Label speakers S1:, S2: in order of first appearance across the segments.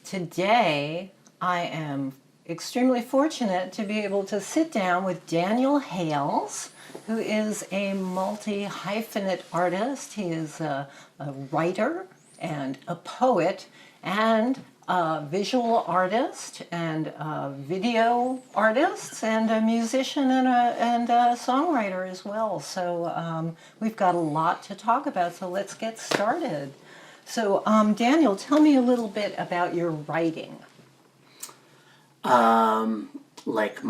S1: Today, I am extremely fortunate to be able to sit down with Daniel Hales, who is a multi-hyphenate artist. He is a writer and a poet and a visual artist and a video artist and a musician and a songwriter as well. So we've got a lot to talk about, so let's get started. So, Daniel, tell me a little bit about your writing.
S2: Like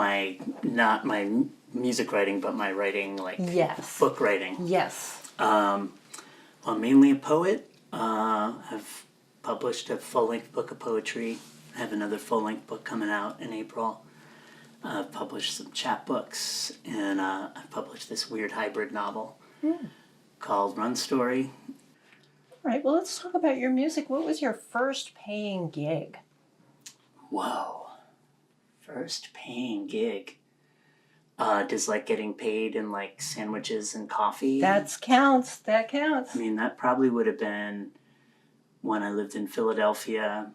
S2: not my music writing, but my writing, like
S1: Yes.
S2: book writing.
S1: Yes.
S2: Well, I'm mainly a poet. I've published a full-length book of poetry. I have another full-length book coming out in April. I've published some chapbooks, and I've published this weird hybrid novel called Run Story.
S1: All right, well, let's talk about your music. What was your first paying gig?
S2: Whoa. First paying gig. Does like getting paid in like sandwiches and coffee?
S1: That counts.
S2: I mean, that probably would have been when I lived in Philadelphia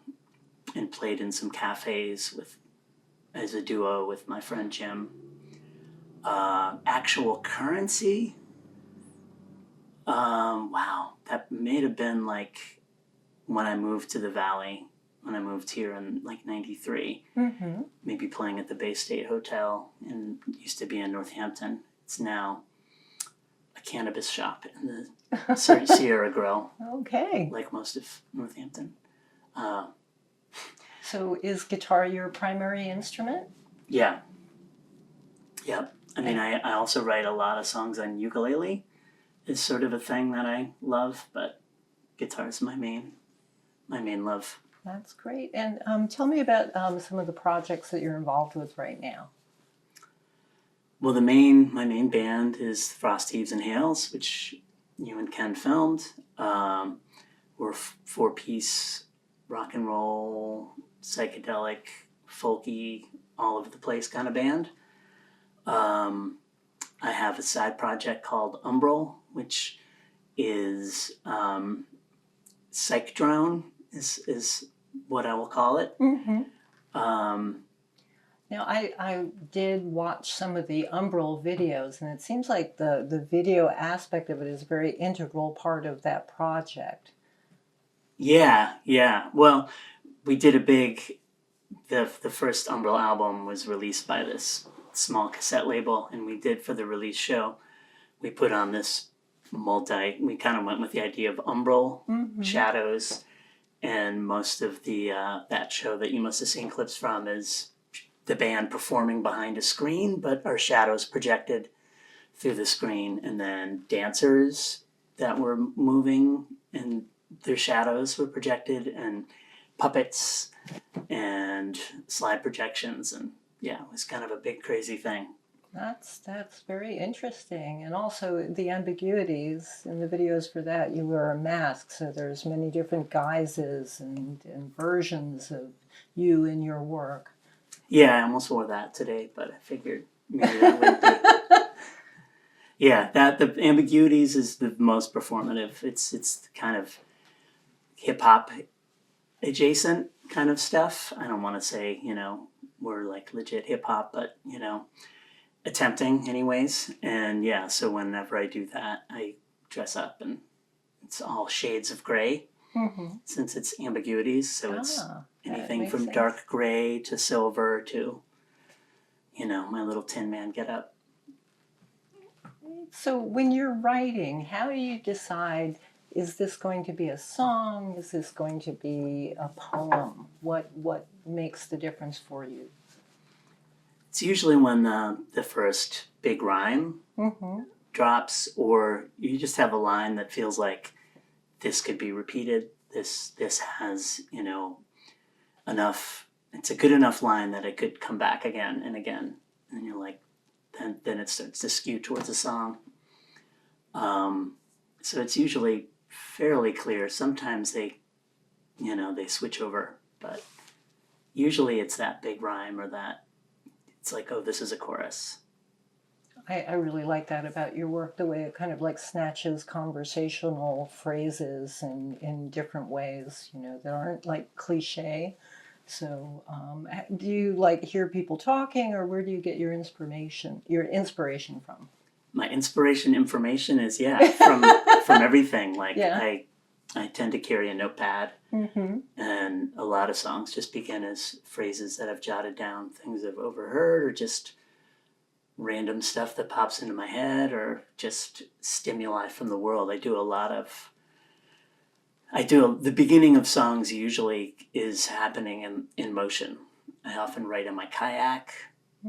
S2: and played in some cafes as a duo with my friend Jim. Actual currency? Wow, that may have been like when I moved to the Valley, when I moved here in like 93, maybe playing at the Bay State Hotel, and used to be in Northampton. It's now a cannabis shop in the Sierra Grill.
S1: Okay.
S2: Like most of Northampton.
S1: So is guitar your primary instrument?
S2: Yeah. Yep. I mean, I also write a lot of songs on ukulele. It's sort of a thing that I love, but guitar is my main love.
S1: That's great. And tell me about some of the projects that you're involved with right now.
S2: Well, my main band is Frost Heaves and Hales, which you and Ken filmed. We're a four-piece rock and roll, psychedelic, folky, all over the place kind of band. I have a side project called Umbral, which is psych drone is what I will call it.
S1: Now, I did watch some of the Umbral videos, and it seems like the video aspect of it is a very integral part of that project.
S2: Yeah. Well, we did the first Umbral album was released by this small cassette label, and we did, for the release show, we put on this we kind of went with the idea of umbral shadows, and most of the that show that you must have seen clips from is the band performing behind a screen, but our shadows projected through the screen, and then dancers that were moving and their shadows were projected, and puppets and slide projections, and yeah, it was kind of a big crazy thing.
S1: That's very interesting. And also the ambiguities in the videos for that, you wear a mask, so there's many different guises and versions of you in your work.
S2: Yeah, I almost wore that today, but I figured maybe that wouldn't be. Yeah, the ambiguities is the most performative. It's kind of hip-hop adjacent kind of stuff. I don't want to say, we're like legit hip-hop, but, attempting anyways. And yeah, so whenever I do that, I dress up, and it's all shades of gray since it's ambiguities. So it's anything from dark gray to silver to, my little Tin Man get up.
S1: So when you're writing, how do you decide, is this going to be a song? Is this going to be a poem? What makes the difference for you?
S2: It's usually when the first big rhyme drops, or you just have a line that feels like this could be repeated. This has, enough. It's a good enough line that it could come back again and again. And you're like, then it starts to skew towards a song. So it's usually fairly clear. Sometimes they switch over, but usually it's that big rhyme or that. It's like, oh, this is a chorus.
S1: I really like that about your work, the way it kind of like snatches conversational phrases in different ways, that aren't like cliche. So, do you like hear people talking, or where do you get your inspiration from?
S2: My inspiration information is from everything. Like
S1: Yeah.
S2: I tend to carry a notepad,
S1: Mm-hmm.
S2: and a lot of songs just begin as phrases that I've jotted down, things I've overheard, or just random stuff that pops into my head, or just stimuli from the world. The beginning of songs usually is happening in motion. I often write in my kayak,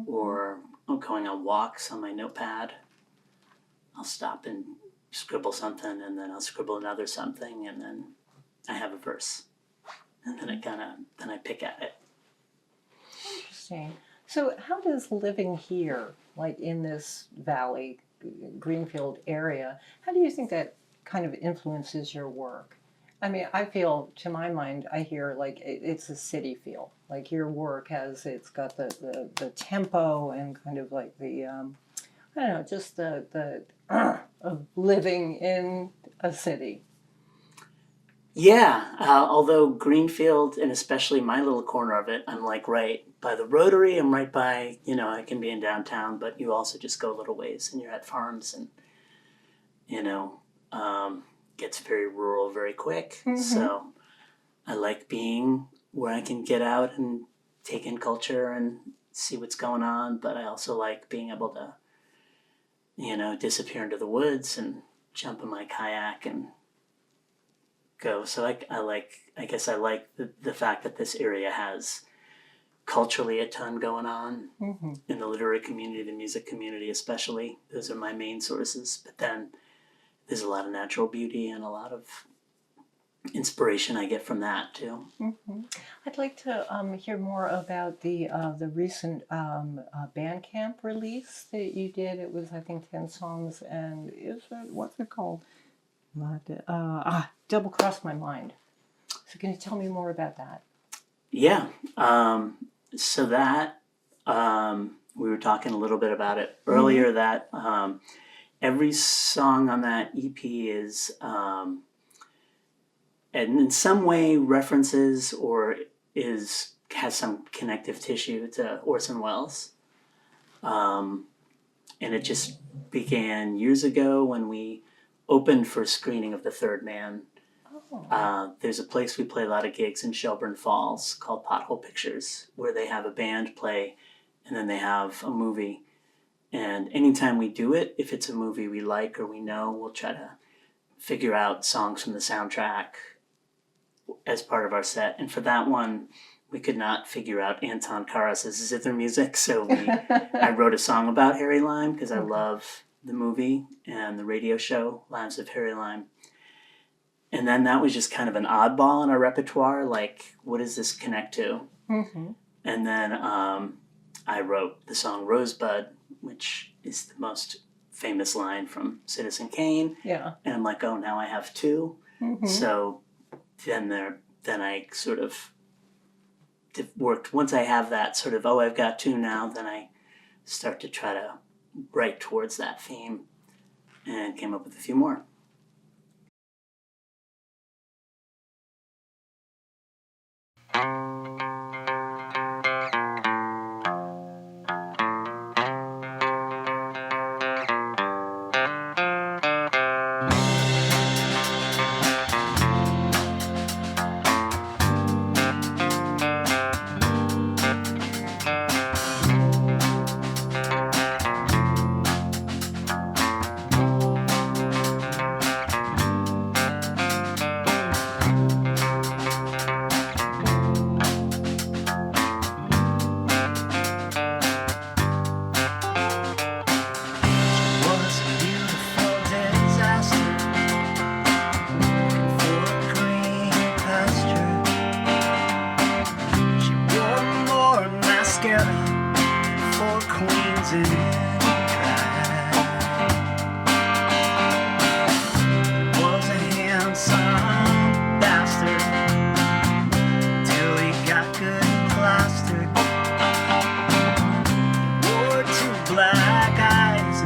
S2: or I'm going on walks on my notepad. I'll stop and scribble something, and then I'll scribble another something, and then I have a verse. And then I pick at it.
S1: Interesting. So, how does living here, like in this valley, Greenfield area, how do you think that kind of influences your work? I mean, I feel, to my mind, I hear like it's a city feel. Like your work it's got the tempo and kind of like I don't know, just the of living in a city.
S2: Yeah, although Greenfield, and especially my little corner of it, I'm like right by the Rotary. I'm right by, I can be in downtown, but you also just go a little ways and you're at farms, and, gets very rural very quick.
S1: Mm-hmm.
S2: So I like being where I can get out and take in culture and see what's going on, but I also like being able to, disappear into the woods and jump in my kayak and go. So I guess I like the fact that this area has culturally a ton going on,
S1: Mm-hmm.
S2: in the literary community, the music community especially. Those are my main sources. But then there's a lot of natural beauty and a lot of inspiration I get from that too.
S1: Mm-hmm. I'd like to hear more about the recent Bandcamp release that you did. It was, I think, 10 songs, and what's it called? Double Cross My Mind. So can you tell me more about that?
S2: Yeah. So that we were talking a little bit about it earlier. Mm-hmm. That every song on that EP is, and in some way references or has some connective tissue to Orson Welles. And it just began years ago when we opened for a screening of The Third Man.
S1: Oh.
S2: There's a place we play a lot of gigs in Shelburne Falls called Pothole Pictures, where they have a band play and then they have a movie. And anytime we do it, if it's a movie we like or we know, we'll try to figure out songs from the soundtrack as part of our set. And for that one, we could not figure out Anton Karas' zither music, so I wrote a song about Harry Lime because I love the movie and the radio show Lives of Harry Lime. And then that was just kind of an oddball in our repertoire, like, what does this connect to?
S1: Mm-hmm.
S2: And then I wrote the song Rosebud, which is the most famous line from Citizen Kane.
S1: Yeah.
S2: And I'm like, oh, now I have two.
S1: Mm-hmm.
S2: So then I sort of worked, once I have that sort of, I've got two now, then I start to try to write towards that theme and came up with a few more.
S3: Black eyes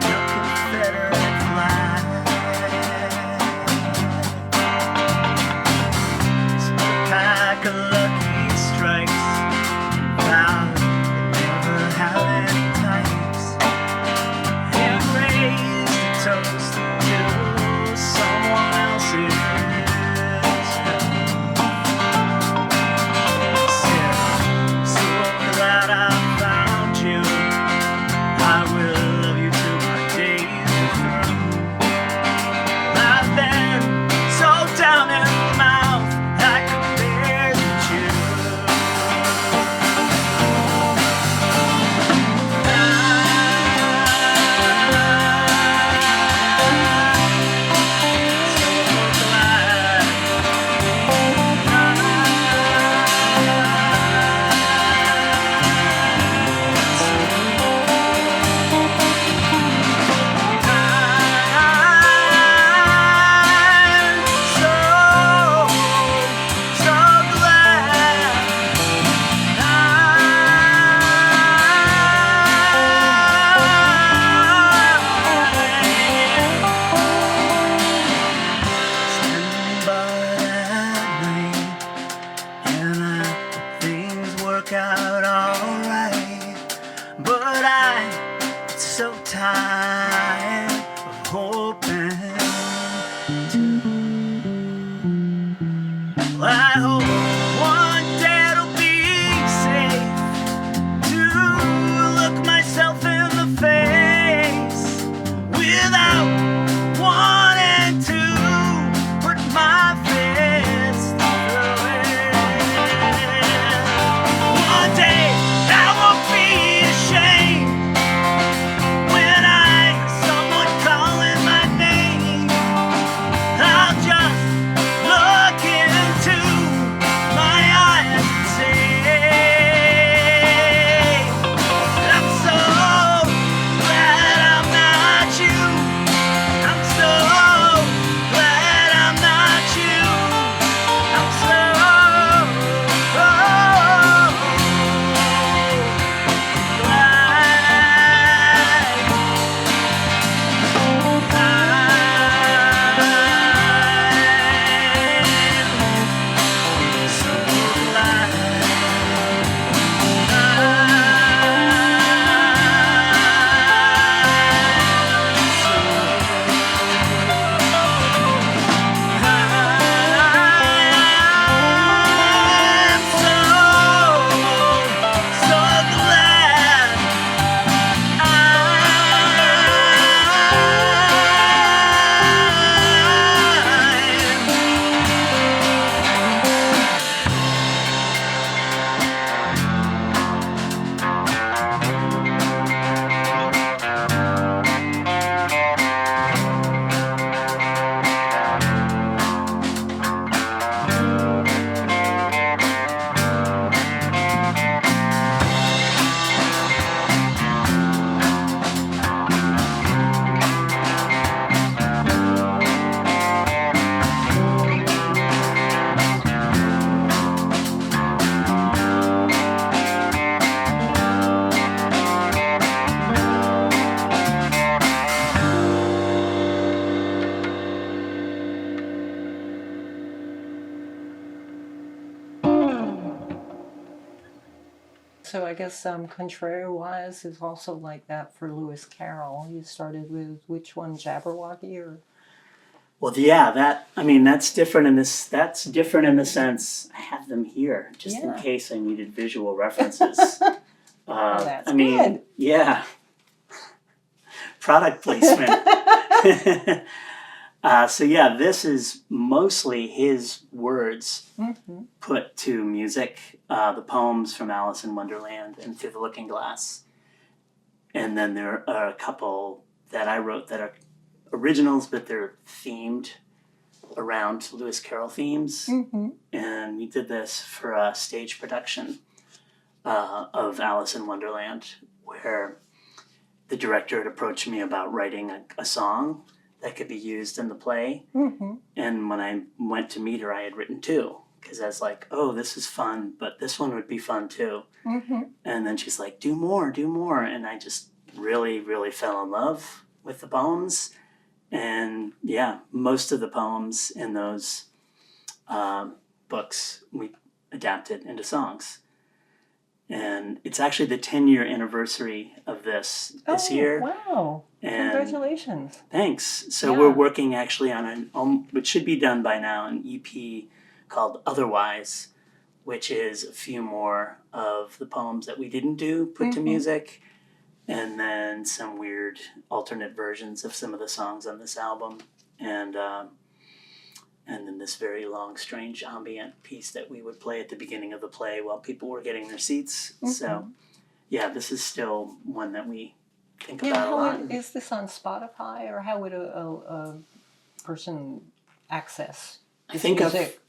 S2: work out alright. But I'm so tired of hoping to. Well, I hope one day it'll be safe to look myself in the face without wanting to put my fist through it. One day I won't be ashamed when I hear someone calling my name. I'll just look into my eyes and say, I'm so glad I'm not you. I'm so glad I'm not you. I'm so
S1: So I guess Contrary-wise is also like that for Lewis Carroll. You started with which one, Jabberwocky or?
S2: Well, yeah, that's different in this. That's different in the sense I have them here just in
S1: Yeah.
S2: case I needed visual references.
S1: That's good.
S2: Yeah, product placement. So yeah, this is mostly his words
S1: Mm-hmm.
S2: put to music. The poems from Alice in Wonderland and Through the Looking Glass, and then there are a couple that I wrote that are originals, but they're themed around Lewis Carroll themes.
S1: Mm-hmm.
S2: And we did this for a stage production of Alice in Wonderland, where the director had approached me about writing a song that could be used in the play.
S1: Mm-hmm.
S2: And when I went to meet her, I had written two, because I was like, oh, this is fun, but this one would be fun too.
S1: Mm-hmm.
S2: And then she's like, do more. And I just really, really fell in love with the poems. And yeah, most of the poems in those books we adapted into songs. And it's actually the 10-year anniversary of this year.
S1: Wow.
S2: And
S1: Congratulations.
S2: thanks. So
S1: Yeah.
S2: we're working actually on which should be done by now, an EP called Otherwise, which is a few more of the poems that we didn't do put to
S1: Mhm.
S2: music, and then some weird alternate versions of some of the songs on this album, and then this very long, strange ambient piece that we would play at the beginning of the play while people were getting their seats. So, yeah, this is still one that we think
S1: Yeah,
S2: about a
S1: how
S2: lot.
S1: is this on Spotify, or how would a person access this music?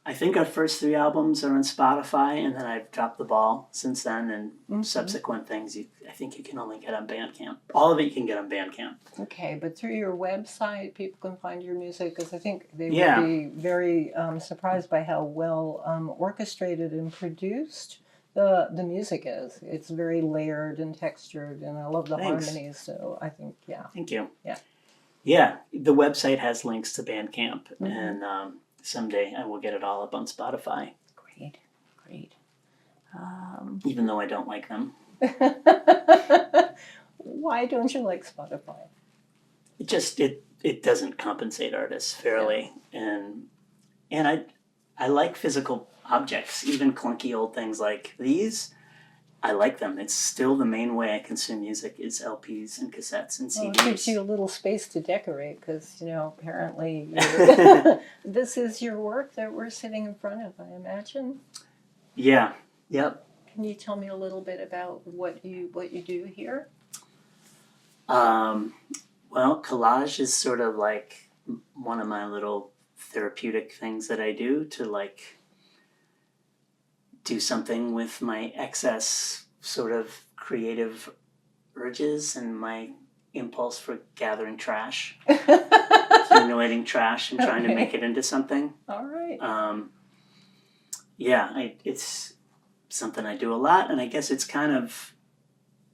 S2: I think our first three albums are on Spotify, and then I've dropped the ball since then. And subsequent things, I think you can only get on Bandcamp. All of it you can get on Bandcamp.
S1: Okay, but through your website, people can find your music, because I think they
S2: Yeah.
S1: would be very surprised by how well orchestrated and produced the music is. It's very layered and textured, and I love the
S2: Thanks.
S1: harmonies. So I think, yeah.
S2: Thank you.
S1: Yeah.
S2: Yeah, the website has links to Bandcamp, and someday I will get it all up on Spotify.
S1: Great, great.
S2: even though I don't like them.
S1: Why don't you like Spotify?
S2: It doesn't compensate artists fairly, and I like physical objects, even clunky old things like these. I like them. It's still the main way I consume music is LPs and cassettes and
S1: Well,
S2: CDs.
S1: it gives you a little space to decorate because, apparently this is your work that we're sitting in front of, I imagine.
S2: Yeah. Yep.
S1: Can you tell me a little bit about what you do here?
S2: Well, collage is sort of like one of my little therapeutic things that I do to like do something with my excess sort of creative urges and my impulse for gathering trash, accumulating trash and trying to make it into something.
S1: All right.
S2: It's something I do a lot, and I guess it's kind of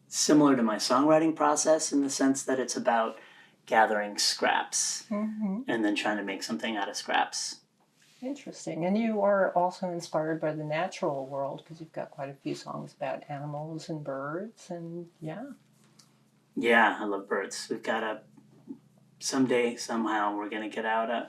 S2: similar to my songwriting process in the sense that it's about gathering scraps and then trying to make something out of scraps.
S1: Interesting. And you are also inspired by the natural world because you've got quite a few songs about animals and birds and
S2: Yeah, I love birds. We've got someday, somehow, we're going to get out a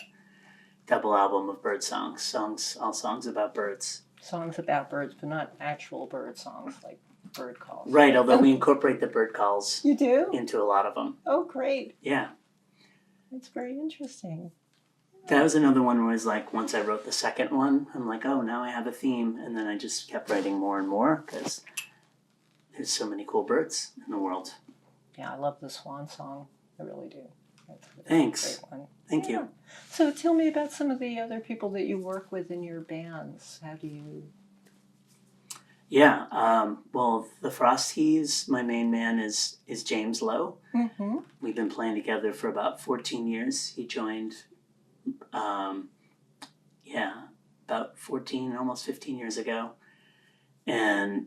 S2: double album of bird songs, all songs about birds.
S1: Songs about birds, but not actual bird songs like bird calls.
S2: Right, although we incorporate the bird calls
S1: You do?
S2: into a lot of them.
S1: Oh, great.
S2: Yeah.
S1: That's very interesting.
S2: That was another one where it was like, once I wrote the second one, I'm like, oh, now I have a theme. And then I just kept writing more and more because there's so many cool birds in the world.
S1: Yeah, I love the swan song. I really do. That's a
S2: Thanks.
S1: great one.
S2: Thank you.
S1: So tell me about some of the other people that you work with in your bands. How do you...
S2: Yeah, well, the Frosties, my main man is James Lowe.
S1: Mm-hmm.
S2: We've been playing together for about 14 years. He joined, about 14, almost 15 years ago. And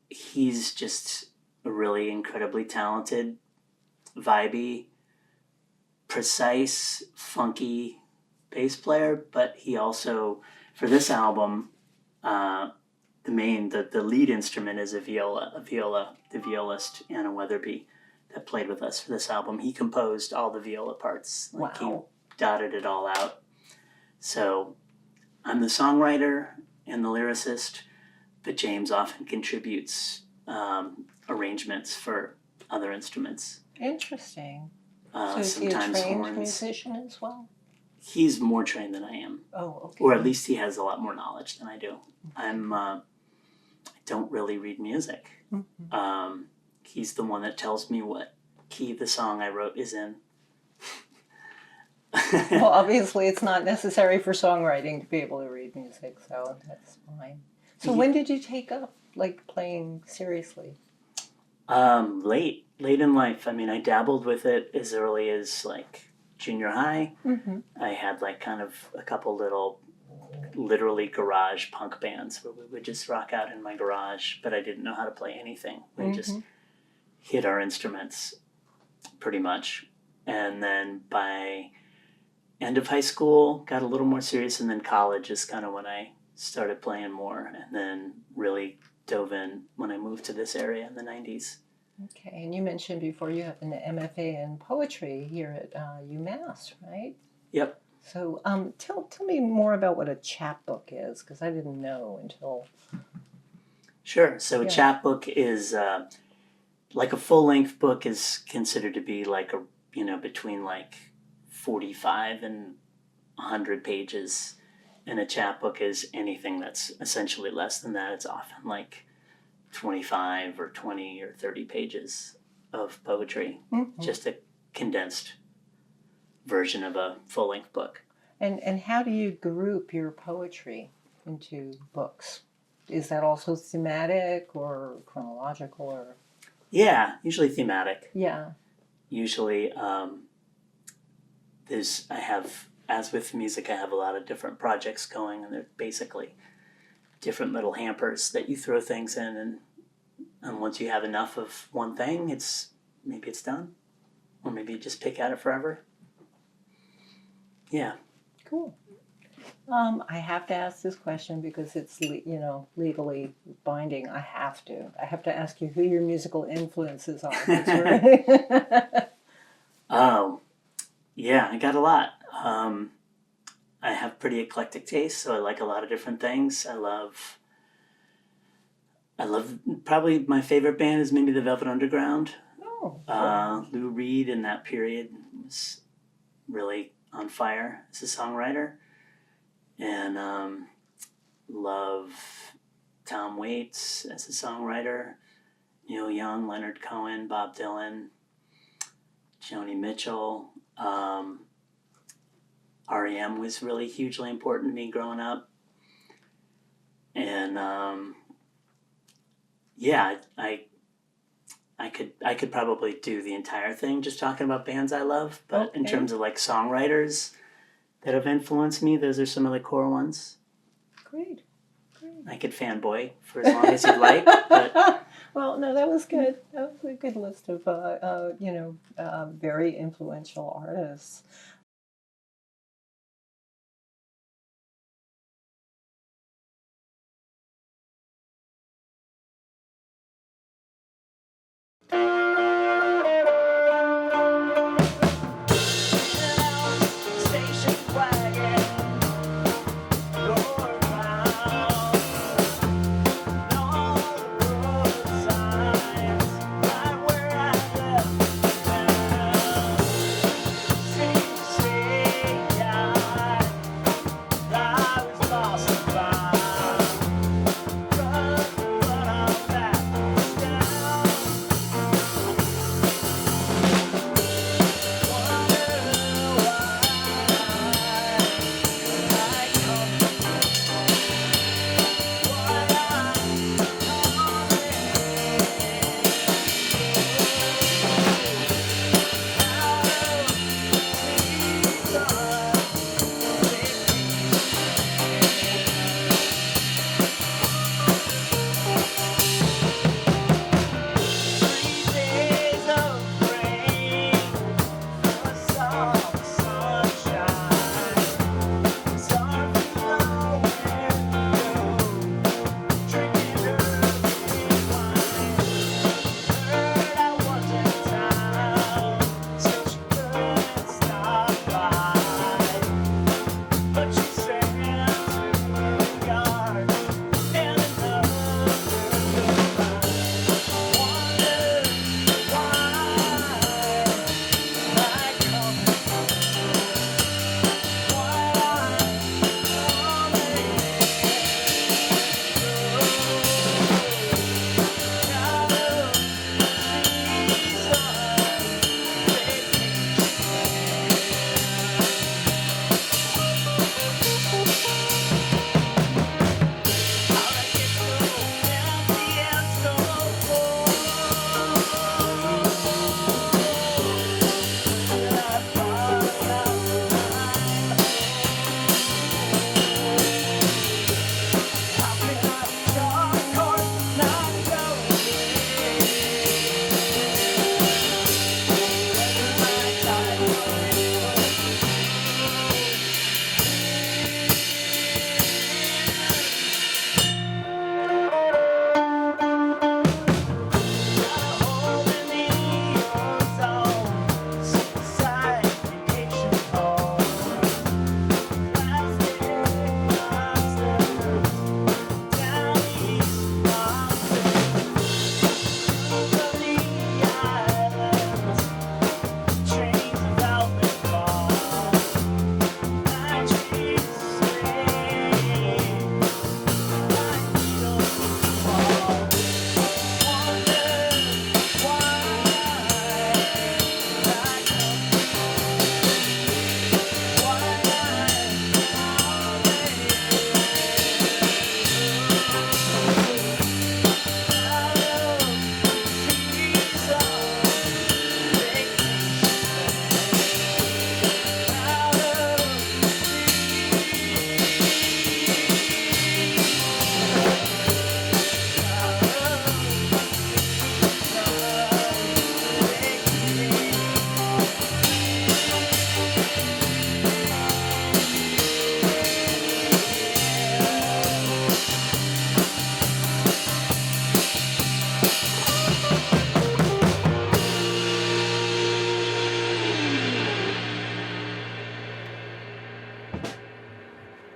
S2: he's just a really incredibly talented, vibey, precise, funky bass player. But he also, for this album, the lead instrument is a viola, the violist Anna Weatherby that played with us for this album. He composed all the viola parts.
S1: Wow.
S2: He dotted it all out. So I'm the songwriter and the lyricist, but James often contributes arrangements for other instruments.
S1: Interesting. So is he a
S2: Sometimes
S1: trained
S2: horns.
S1: musician as well?
S2: He's more trained than I am.
S1: Oh, okay.
S2: Or at least he has a lot more knowledge than I do. I don't really read music.
S1: Mm-hmm.
S2: He's the one that tells me what key the song I wrote is in.
S1: Well, obviously it's not necessary for songwriting to be able to read music, so that's fine. So when did you take up, like, playing seriously?
S2: Late in life. I mean, I dabbled with it as early as, like, junior high.
S1: Mm-hmm.
S2: I had, like, kind of a couple little, literally garage punk bands where we would just rock out in my garage, but I didn't know how to play anything. We just hit our instruments, pretty much. And then by end of high school, got a little more serious, and then college is kind of when I started playing more, and then really dove in when I moved to this area in the 90s.
S1: Okay, and you mentioned before you have an MFA in poetry here at UMass, right?
S2: Yep.
S1: So tell me more about what a chapbook is, because I didn't know until...
S2: Sure. So a chapbook is like a full-length book is considered to be like between like 45 and 100 pages, and a chapbook is anything that's essentially less than that. It's often like 25 or 20 or 30 pages of poetry, just a condensed version of a full-length book.
S1: And how do you group your poetry into books? Is that also thematic or chronological or?
S2: Yeah, usually thematic.
S1: Yeah.
S2: Usually, as with music, I have a lot of different projects going, and they're basically different little hampers that you throw things in, and once you have enough of one thing, maybe it's done, or maybe you just pick at it forever. Yeah.
S1: Cool. I have to ask this question because it's legally binding. I have to. I have to ask you who your musical influences are. It's really
S2: Oh, yeah, I got a lot. I have pretty eclectic taste, so I like a lot of different things. I love probably my favorite band is maybe the Velvet Underground.
S1: oh,
S2: Lou Reed in that period was really on fire as a songwriter, and love Tom Waits as a songwriter, Neil Young, Leonard Cohen, Bob Dylan, Joni Mitchell. REM was really hugely important to me growing up, and yeah, I could probably do the entire thing just talking about bands I love, but in
S1: okay,
S2: terms of like songwriters that have influenced me, those are some of the core ones.
S1: great.
S2: I could fanboy for as long as you'd like, but
S1: Well, no, that was good. That was a good list of very influential artists.